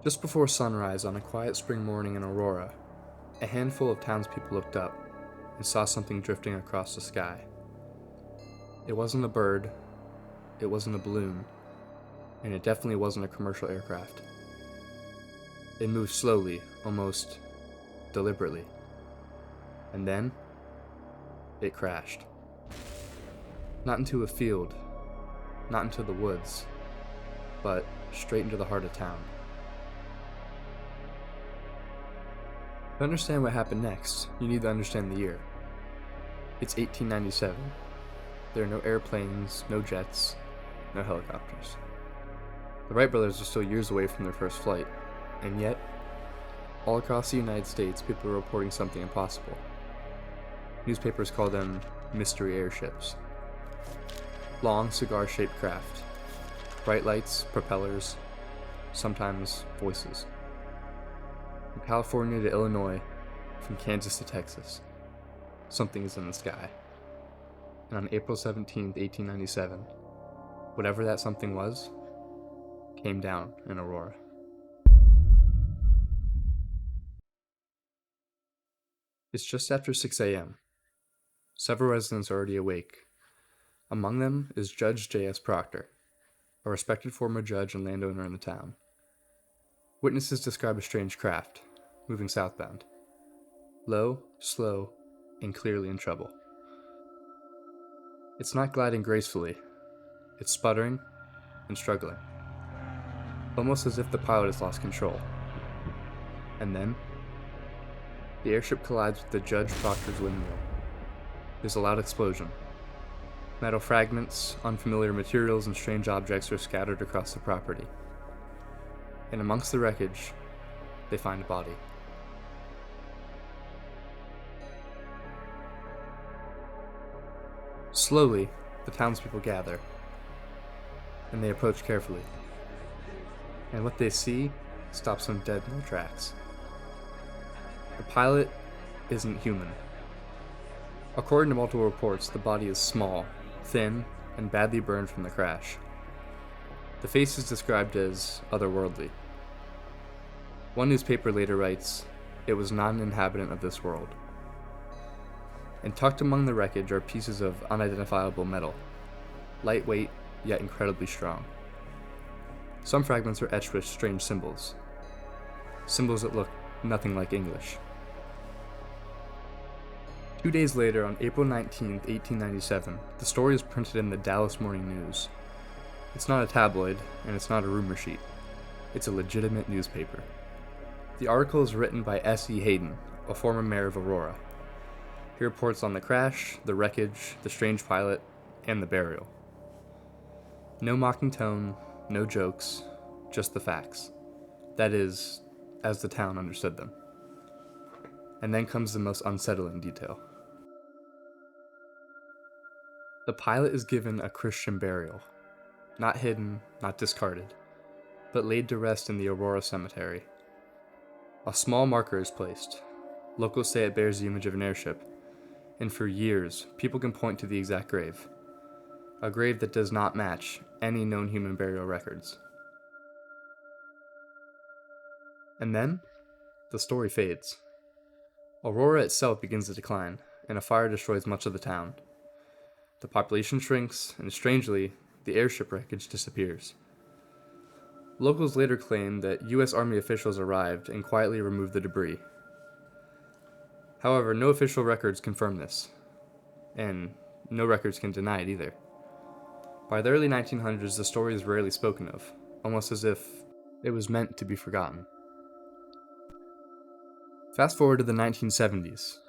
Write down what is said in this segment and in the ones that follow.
Just before sunrise on a quiet spring morning in Aurora, a handful of townspeople looked up and saw something drifting across the sky. It wasn't a bird, it wasn't a balloon, and it definitely wasn't a commercial aircraft. It moved slowly, almost deliberately. And then, it crashed. Not into a field, not into the woods, but straight into the heart of town. To understand what happened next, you need to understand the year. It's 1897. There are no airplanes, no jets, no helicopters. The Wright brothers are still years away from their first flight, and yet, all across the United States, people are reporting something impossible. Newspapers call them mystery airships. Long, cigar-shaped craft. Bright lights, propellers, sometimes voices. From California to Illinois, from Kansas to Texas, something is in the sky. And on April 17th, 1897, whatever that something was, came down in Aurora. It's just after 6 a.m. Several residents are already awake. Among them is Judge J.S. Proctor, a respected former judge and landowner in the town. Witnesses describe a strange craft, moving southbound. Low, slow, and clearly in trouble. It's not gliding gracefully. It's sputtering and struggling. Almost as if the pilot has lost control. And then, the airship collides with the Judge Proctor's windmill. There's a loud explosion. Metal fragments, unfamiliar materials, and strange objects are scattered across the property. And amongst the wreckage, they find a body. Slowly, the townspeople gather, and they approach carefully. And what they see stops them dead in their tracks. The pilot isn't human. According to multiple reports, the body is small, thin, and badly burned from the crash. The face is described as otherworldly. One newspaper later writes, "It was not an inhabitant of this world." And tucked among the wreckage are pieces of unidentifiable metal, lightweight yet incredibly strong. Some fragments are etched with strange symbols that look nothing like English. 2 days later, on April 19th, 1897, the story is printed in the Dallas Morning News. It's not a tabloid, and it's not a rumor sheet. It's a legitimate newspaper. The article is written by S.E. Hayden, a former mayor of Aurora. He reports on the crash, the wreckage, the strange pilot, and the burial. No mocking tone, no jokes, just the facts. That is, as the town understood them. And then comes the most unsettling detail. The pilot is given a Christian burial. Not hidden, not discarded, but laid to rest in the Aurora Cemetery. A small marker is placed. Locals say it bears the image of an airship, and for years, people can point to the exact grave. A grave that does not match any known human burial records. And then, the story fades. Aurora itself begins to decline, and a fire destroys much of the town. The population shrinks, and strangely, the airship wreckage disappears. Locals later claim that U.S. Army officials arrived and quietly removed the debris. However, no official records confirm this, and no records can deny it either. By the early 1900s, the story is rarely spoken of, almost as if it was meant to be forgotten. Fast forward to the 1970s.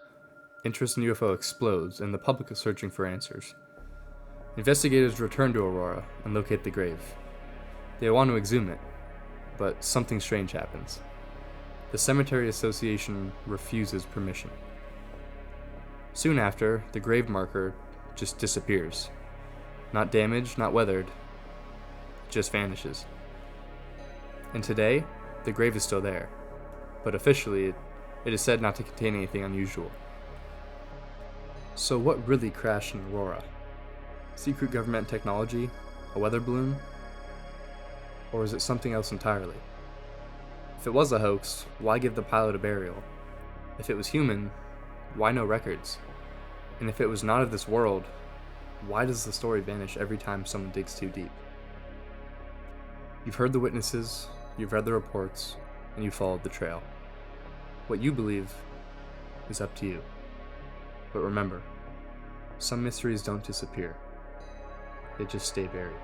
Interest in UFO explodes, and the public is searching for answers. Investigators return to Aurora and locate the grave. They want to exhume it, but something strange happens. The Cemetery Association refuses permission. Soon after, the grave marker just disappears. Not damaged, not weathered, it just vanishes. And today, the grave is still there, but officially, it is said not to contain anything unusual. So what really crashed in Aurora? Secret government technology? A weather balloon? Or is it something else entirely? If it was a hoax, why give the pilot a burial? If it was human, why no records? And if it was not of this world, why does the story vanish every time someone digs too deep? You've heard the witnesses, you've read the reports, and you followed the trail. What you believe is up to you. But remember, some mysteries don't disappear. They just stay buried.